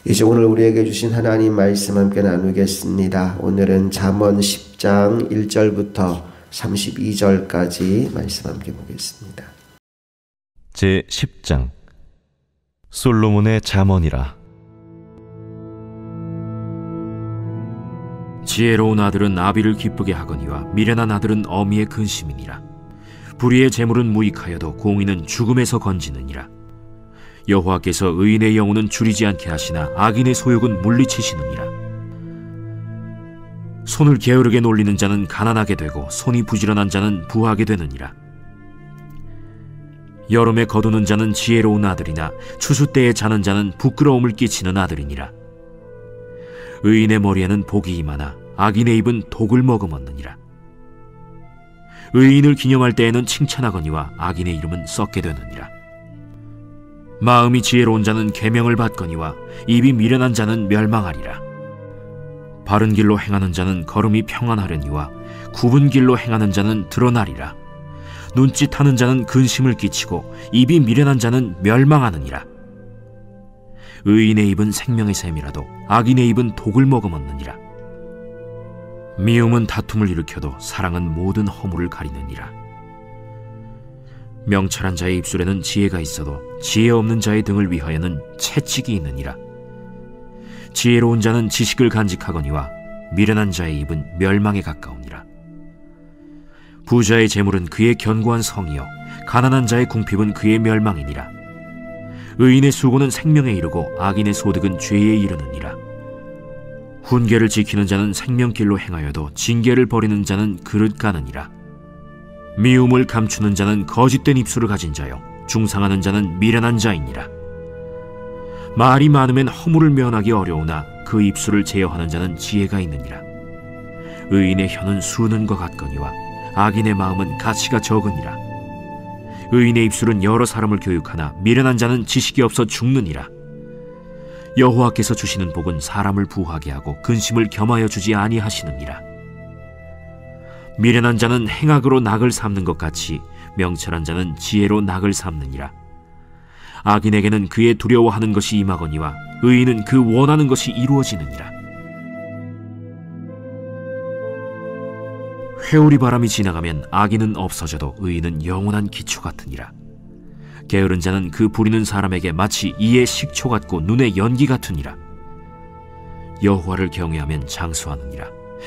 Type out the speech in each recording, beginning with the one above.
이제 오늘 우리에게 주신 하나님 말씀 함께 나누겠습니다. 오늘은 잠언 10장 1절부터 32절까지 말씀 함께 보겠습니다. 제 10장 솔로몬의 잠언이라. 지혜로운 아들은 아비를 기쁘게 하거니와 미련한 아들은 어미의 근심이니라. 불의의 재물은 무익하여도 공의는 죽음에서 건지느니라. 여호와께서 의인의 영혼은 줄이지 않게 하시나 악인의 소욕은 물리치시느니라. 손을 게으르게 놀리는 자는 가난하게 되고 손이 부지런한 자는 부하게 되느니라. 여름에 거두는 자는 지혜로운 아들이나 추수 때에 자는 자는 부끄러움을 끼치는 아들이니라. 의인의 머리에는 복이 임하나 악인의 입은 독을 머금었느니라. 의인을 기념할 때에는 칭찬하거니와 악인의 이름은 썩게 되느니라. 마음이 지혜로운 자는 계명을 받거니와 입이 미련한 자는 멸망하리라. 바른 길로 행하는 자는 걸음이 평안하려니와 굽은 길로 행하는 자는 드러나리라. 눈짓하는 자는 근심을 끼치고 입이 미련한 자는 멸망하느니라. 의인의 입은 생명의 샘이라도 악인의 입은 독을 머금었느니라. 미움은 다툼을 일으켜도 사랑은 모든 허물을 가리느니라. 명철한 자의 입술에는 지혜가 있어도 지혜 없는 자의 등을 위하여는 채찍이 있느니라. 지혜로운 자는 지식을 간직하거니와 미련한 자의 입은 멸망에 가까우니라. 부자의 재물은 그의 견고한 성이요 가난한 자의 궁핍은 그의 멸망이니라. 의인의 수고는 생명에 이르고 악인의 소득은 죄에 이르느니라. 훈계를 지키는 자는 생명길로 행하여도 징계를 버리는 자는 그릇 가느니라. 미움을 감추는 자는 거짓된 입술을 가진 자요 중상하는 자는 미련한 자이니라. 말이 많으면 허물을 면하기 어려우나 그 입술을 제어하는 자는 지혜가 있느니라. 의인의 혀는 수는과 같거니와 악인의 마음은 가치가 적으니라. 의인의 입술은 여러 사람을 교육하나 미련한 자는 지식이 없어 죽느니라. 여호와께서 주시는 복은 사람을 부하게 하고 근심을 겸하여 주지 아니하시느니라. 미련한 자는 행악으로 낙을 삼는 것 같이 명철한 자는 지혜로 낙을 삼느니라. 악인에게는 그의 두려워하는 것이 임하거니와 의인은 그 원하는 것이 이루어지느니라. 회오리 바람이 지나가면 악인은 없어져도 의인은 영원한 기초 같으니라. 게으른 자는 그 부리는 사람에게 마치 이의 식초 같고 눈의 연기 같으니라. 여호와를 경외하면 장수하느니라.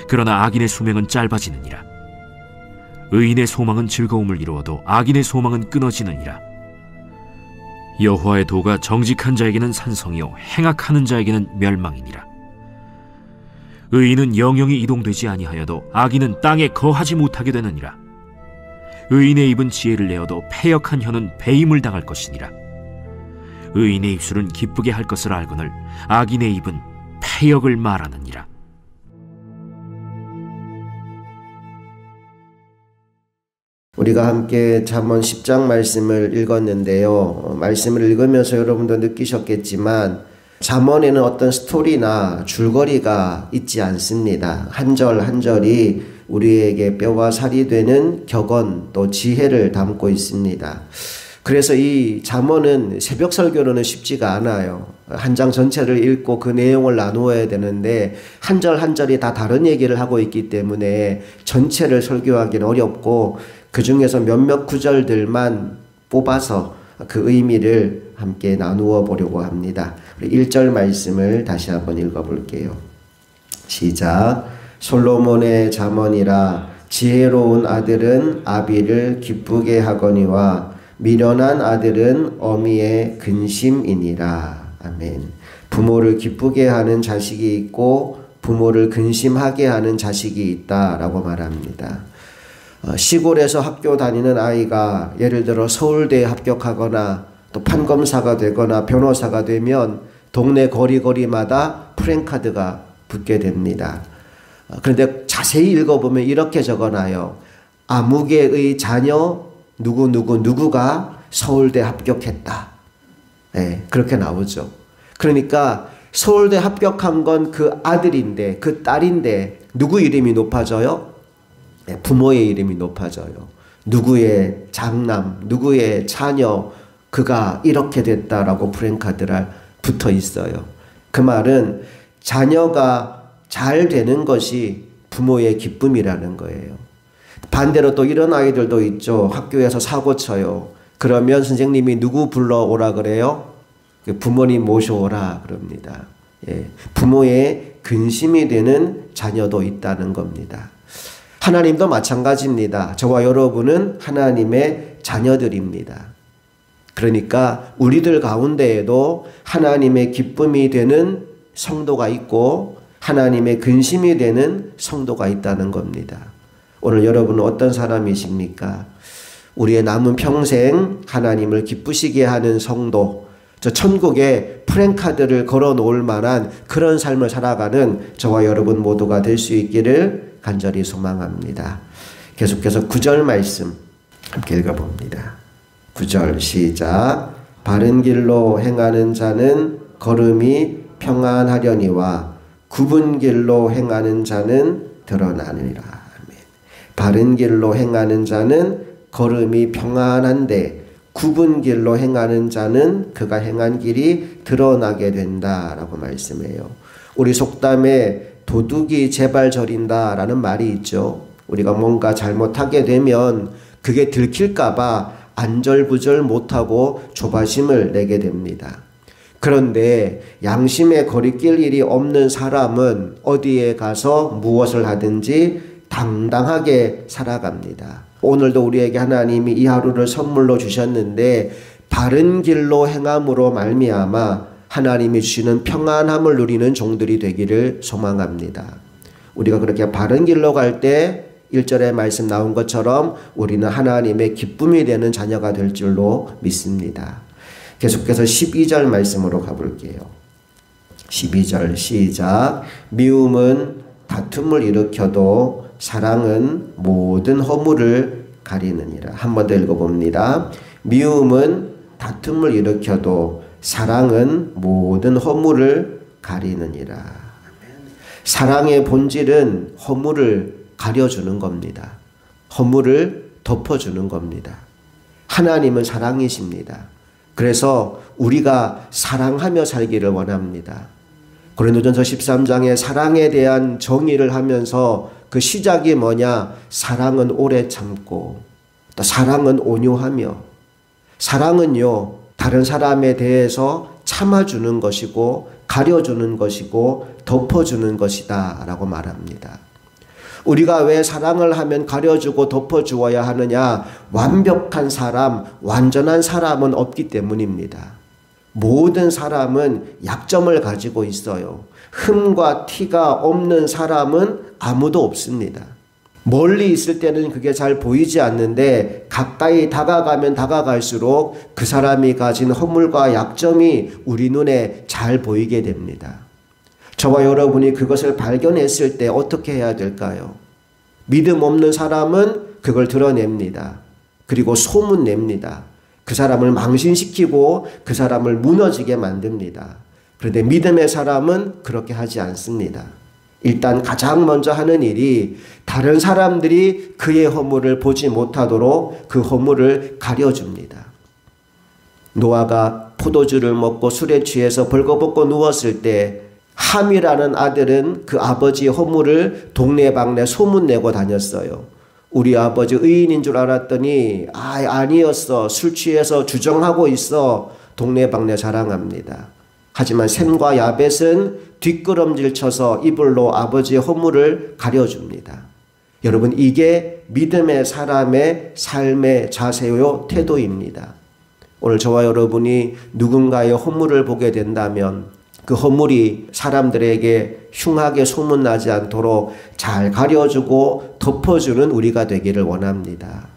그러나 악인의 수명은 짧아지느니라. 의인의 소망은 즐거움을 이루어도 악인의 소망은 끊어지느니라. 여호와의 도가 정직한 자에게는 산성이요 행악하는 자에게는 멸망이니라. 의인은 영영이 이동되지 아니하여도 악인은 땅에 거하지 못하게 되느니라. 의인의 입은 지혜를 내어도 패역한 혀는 배임을 당할 것이니라. 의인의 입술은 기쁘게 할 것을 알거늘 악인의 입은 패역을 말하느니라. 우리가 함께 잠언 10장 말씀을 읽었는데요. 말씀을 읽으면서 여러분도 느끼셨겠지만 잠언에는 어떤 스토리나 줄거리가 있지 않습니다. 한 절 한 절이 우리에게 뼈와 살이 되는 격언 또 지혜를 담고 있습니다. 그래서 이 잠언은 새벽 설교로는 쉽지가 않아요. 한 장 전체를 읽고 그 내용을 나누어야 되는데 한 절 한 절이 다 다른 얘기를 하고 있기 때문에 전체를 설교하기는 어렵고 그 중에서 몇몇 구절들만 뽑아서 그 의미를 함께 나누어 보려고 합니다. 1절 말씀을 다시 한번 읽어볼게요. 시작. 솔로몬의 잠언이라. 지혜로운 아들은 아비를 기쁘게 하거니와 미련한 아들은 어미의 근심이니라. 아멘. 부모를 기쁘게 하는 자식이 있고 부모를 근심하게 하는 자식이 있다라고 말합니다. 시골에서 학교 다니는 아이가 예를 들어 서울대에 합격하거나 또 판검사가 되거나 변호사가 되면 동네 거리마다 프랜카드가 붙게 됩니다. 그런데 자세히 읽어보면 이렇게 적어놔요. 아무개의 자녀 누구가 서울대 합격했다. 네, 그렇게 나오죠. 그러니까 서울대 합격한 건 그 아들인데 그 딸인데 누구 이름이 높아져요? 네, 부모의 이름이 높아져요. 누구의 장남, 누구의 자녀, 그가 이렇게 됐다라고 프랜카드가 붙어 있어요. 그 말은 자녀가 잘 되는 것이 부모의 기쁨이라는 거예요. 반대로 또 이런 아이들도 있죠. 학교에서 사고 쳐요. 그러면 선생님이 누구 불러오라 그래요? 부모님 모셔오라 그럽니다. 예, 부모의 근심이 되는 자녀도 있다는 겁니다. 하나님도 마찬가지입니다. 저와 여러분은 하나님의 자녀들입니다. 그러니까 우리들 가운데에도 하나님의 기쁨이 되는 성도가 있고 하나님의 근심이 되는 성도가 있다는 겁니다. 오늘 여러분은 어떤 사람이십니까? 우리의 남은 평생 하나님을 기쁘시게 하는 성도, 저 천국에 프랜카드를 걸어 놓을 만한 그런 삶을 살아가는 저와 여러분 모두가 될 수 있기를 간절히 소망합니다. 계속해서 9절 말씀 함께 읽어봅니다. 9절 시작. 바른 길로 행하는 자는 걸음이 평안하려니와 굽은 길로 행하는 자는 드러나느니라. 아멘. 바른 길로 행하는 자는 걸음이 평안한데 굽은 길로 행하는 자는 그가 행한 길이 드러나게 된다라고 말씀해요. 우리 속담에 도둑이 제발 저린다라는 말이 있죠. 우리가 뭔가 잘못하게 되면 그게 들킬까봐 안절부절 못하고 조바심을 내게 됩니다. 그런데 양심에 거리낄 일이 없는 사람은 어디에 가서 무엇을 하든지 당당하게 살아갑니다. 오늘도 우리에게 하나님이 이 하루를 선물로 주셨는데 바른 길로 행함으로 말미암아 하나님이 주시는 평안함을 누리는 종들이 되기를 소망합니다. 우리가 그렇게 바른 길로 갈 때 1절에 말씀 나온 것처럼 우리는 하나님의 기쁨이 되는 자녀가 될 줄로 믿습니다. 계속해서 12절 말씀으로 가볼게요. 12절 시작. 미움은 다툼을 일으켜도 사랑은 모든 허물을 가리느니라. 한 번 더 읽어봅니다. 미움은 다툼을 일으켜도 사랑은 모든 허물을 가리느니라. 사랑의 본질은 허물을 가려주는 겁니다. 허물을 덮어주는 겁니다. 하나님은 사랑이십니다. 그래서 우리가 사랑하며 살기를 원합니다. 고린도전서 13장에 사랑에 대한 정의를 하면서 그 시작이 뭐냐? 사랑은 오래 참고 또 사랑은 온유하며 사랑은요 다른 사람에 대해서 참아주는 것이고 가려주는 것이고 덮어주는 것이다 라고 말합니다. 우리가 왜 사랑을 하면 가려주고 덮어주어야 하느냐? 완벽한 사람, 완전한 사람은 없기 때문입니다. 모든 사람은 약점을 가지고 있어요. 흠과 티가 없는 사람은 아무도 없습니다. 멀리 있을 때는 그게 잘 보이지 않는데 가까이 다가가면 다가갈수록 그 사람이 가진 허물과 약점이 우리 눈에 잘 보이게 됩니다. 저와 여러분이 그것을 발견했을 때 어떻게 해야 될까요? 믿음 없는 사람은 그걸 드러냅니다. 그리고 소문냅니다. 그 사람을 망신시키고 그 사람을 무너지게 만듭니다. 그런데 믿음의 사람은 그렇게 하지 않습니다. 일단 가장 먼저 하는 일이 다른 사람들이 그의 허물을 보지 못하도록 그 허물을 가려줍니다. 노아가 포도주를 먹고 술에 취해서 벌거벗고 누웠을 때 함이라는 아들은 그 아버지의 허물을 동네방네 소문내고 다녔어요. 우리 아버지 의인인 줄 알았더니 아니었어. 술 취해서 주정하고 있어. 동네방네 자랑합니다. 하지만 셈과 야벳은 뒷걸음질 쳐서 이불로 아버지의 허물을 가려줍니다. 여러분 이게 믿음의 사람의 삶의 자세요 태도입니다. 오늘 저와 여러분이 누군가의 허물을 보게 된다면 그 허물이 사람들에게 흉하게 소문나지 않도록 잘 가려주고 덮어주는 우리가 되기를 원합니다.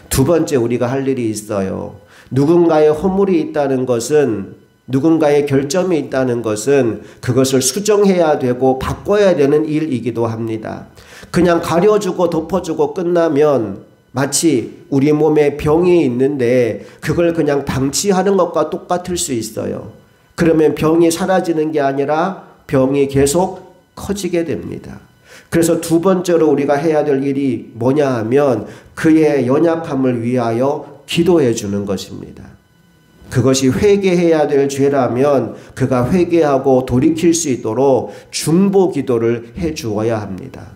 두 번째 우리가 할 일이 있어요. 누군가의 허물이 있다는 것은 누군가의 결점이 있다는 것은 그것을 수정해야 되고 바꿔야 되는 일이기도 합니다. 그냥 가려주고 덮어주고 끝나면 마치 우리 몸에 병이 있는데 그걸 그냥 방치하는 것과 똑같을 수 있어요. 그러면 병이 사라지는 게 아니라 병이 계속 커지게 됩니다. 그래서 두 번째로 우리가 해야 될 일이 뭐냐 하면 그의 연약함을 위하여 기도해 주는 것입니다. 그것이 회개해야 될 죄라면 그가 회개하고 돌이킬 수 있도록 중보 기도를 해 주어야 합니다.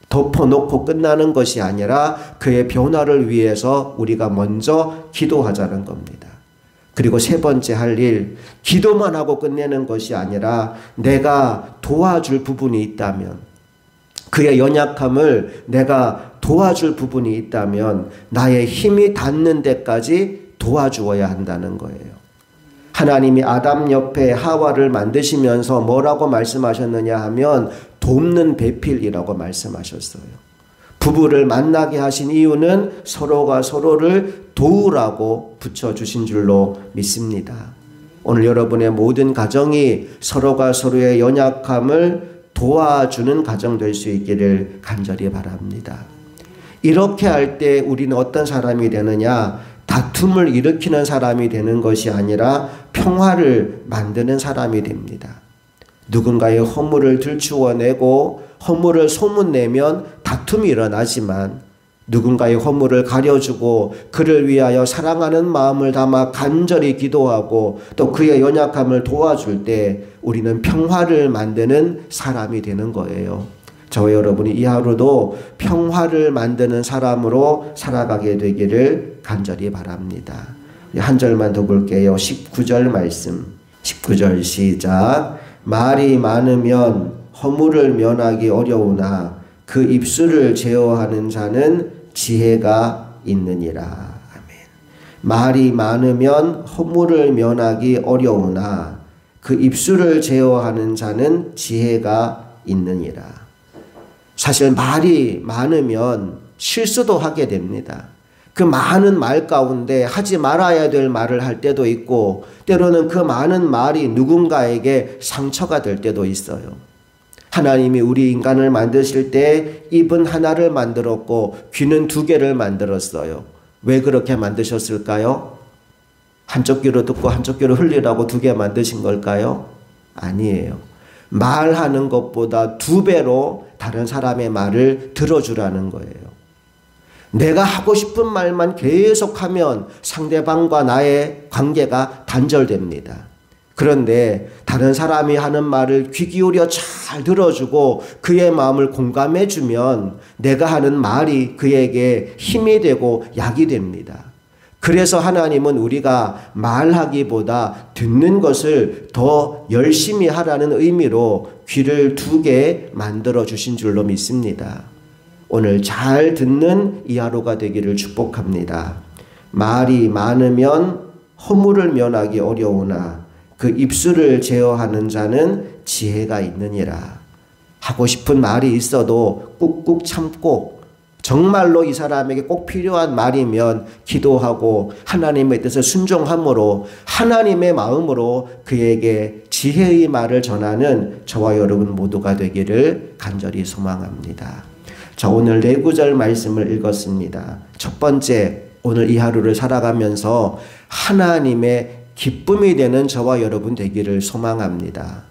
덮어놓고 끝나는 것이 아니라 그의 변화를 위해서 우리가 먼저 기도하자는 겁니다. 그리고 세 번째 할 일, 기도만 하고 끝내는 것이 아니라 내가 도와줄 부분이 있다면, 그의 연약함을 내가 도와줄 부분이 있다면 나의 힘이 닿는 데까지 도와주어야 한다는 거예요. 하나님이 아담 옆에 하와를 만드시면서 뭐라고 말씀하셨느냐 하면 돕는 배필이라고 말씀하셨어요. 부부를 만나게 하신 이유는 서로가 서로를 도우라고 붙여주신 줄로 믿습니다. 오늘 여러분의 모든 가정이 서로가 서로의 연약함을 도와주는 가정 될 수 있기를 간절히 바랍니다. 이렇게 할 때 우리는 어떤 사람이 되느냐? 다툼을 일으키는 사람이 되는 것이 아니라 평화를 만드는 사람이 됩니다. 누군가의 허물을 들추어내고 허물을 소문내면 다툼이 일어나지만 누군가의 허물을 가려주고 그를 위하여 사랑하는 마음을 담아 간절히 기도하고 또 그의 연약함을 도와줄 때 우리는 평화를 만드는 사람이 되는 거예요. 저와 여러분이 이 하루도 평화를 만드는 사람으로 살아가게 되기를 간절히 바랍니다. 한 절만 더 볼게요. 19절 말씀. 19절 시작. 말이 많으면 허물을 면하기 어려우나 그 입술을 제어하는 자는 지혜가 있느니라. 아멘. 말이 많으면 허물을 면하기 어려우나 그 입술을 제어하는 자는 지혜가 있느니라. 사실 말이 많으면 실수도 하게 됩니다. 그 많은 말 가운데 하지 말아야 될 말을 할 때도 있고 때로는 그 많은 말이 누군가에게 상처가 될 때도 있어요. 하나님이 우리 인간을 만드실 때 입은 하나를 만들었고 귀는 2개를 만들었어요. 왜 그렇게 만드셨을까요? 한쪽 귀로 듣고 한쪽 귀로 흘리라고 2개 만드신 걸까요? 아니에요. 말하는 것보다 2배로 다른 사람의 말을 들어주라는 거예요. 내가 하고 싶은 말만 계속하면 상대방과 나의 관계가 단절됩니다. 그런데 다른 사람이 하는 말을 귀 기울여 잘 들어주고 그의 마음을 공감해주면 내가 하는 말이 그에게 힘이 되고 약이 됩니다. 그래서 하나님은 우리가 말하기보다 듣는 것을 더 열심히 하라는 의미로 귀를 2개 만들어 주신 줄로 믿습니다. 오늘 잘 듣는 이 하루가 되기를 축복합니다. 말이 많으면 허물을 면하기 어려우나 그 입술을 제어하는 자는 지혜가 있느니라. 하고 싶은 말이 있어도 꾹꾹 참고 정말로 이 사람에게 꼭 필요한 말이면 기도하고 하나님의 뜻을 순종함으로 하나님의 마음으로 그에게 지혜의 말을 전하는 저와 여러분 모두가 되기를 간절히 소망합니다. 자, 오늘 4구절 말씀을 읽었습니다. 첫 번째, 오늘 이 하루를 살아가면서 하나님의 기쁨이 되는 저와 여러분 되기를 소망합니다.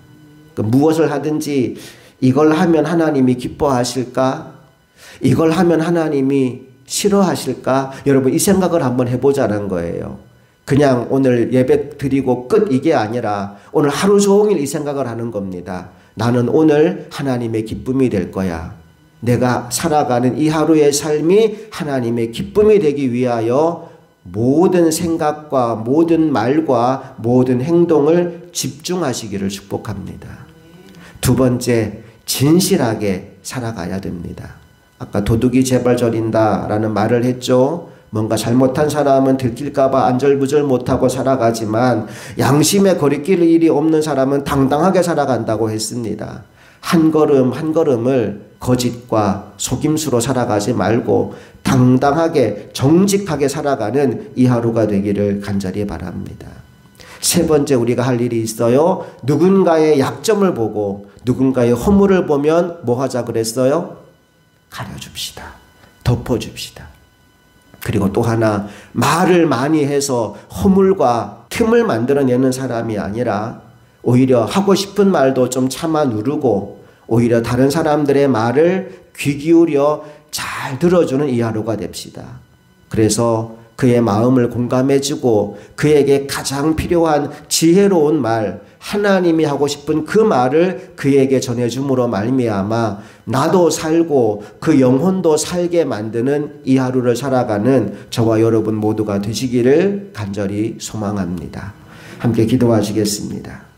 무엇을 하든지 이걸 하면 하나님이 기뻐하실까? 이걸 하면 하나님이 싫어하실까? 여러분 이 생각을 한번 해보자는 거예요. 그냥 오늘 예배 드리고 끝 이게 아니라 오늘 하루 종일 이 생각을 하는 겁니다. 나는 오늘 하나님의 기쁨이 될 거야. 내가 살아가는 이 하루의 삶이 하나님의 기쁨이 되기 위하여 모든 생각과 모든 말과 모든 행동을 집중하시기를 축복합니다. 2번째, 진실하게 살아가야 됩니다. 아까 도둑이 재발 저린다라는 말을 했죠. 뭔가 잘못한 사람은 들킬까봐 안절부절 못하고 살아가지만 양심의 거리낄 일이 없는 사람은 당당하게 살아간다고 했습니다. 한 걸음 한 걸음을 거짓과 속임수로 살아가지 말고 당당하게 정직하게 살아가는 이 하루가 되기를 간절히 바랍니다. 3번째 우리가 할 일이 있어요. 누군가의 약점을 보고 누군가의 허물을 보면 뭐 하자 그랬어요? 가려줍시다. 덮어줍시다. 그리고 또 하나, 말을 많이 해서 허물과 틈을 만들어내는 사람이 아니라 오히려 하고 싶은 말도 좀 참아 누르고 오히려 다른 사람들의 말을 귀 기울여 잘 들어주는 이 하루가 됩시다. 그래서 그의 마음을 공감해주고 그에게 가장 필요한 지혜로운 말, 하나님이 하고 싶은 그 말을 그에게 전해줌으로 말미암아 나도 살고 그 영혼도 살게 만드는 이 하루를 살아가는 저와 여러분 모두가 되시기를 간절히 소망합니다. 함께 기도하시겠습니다.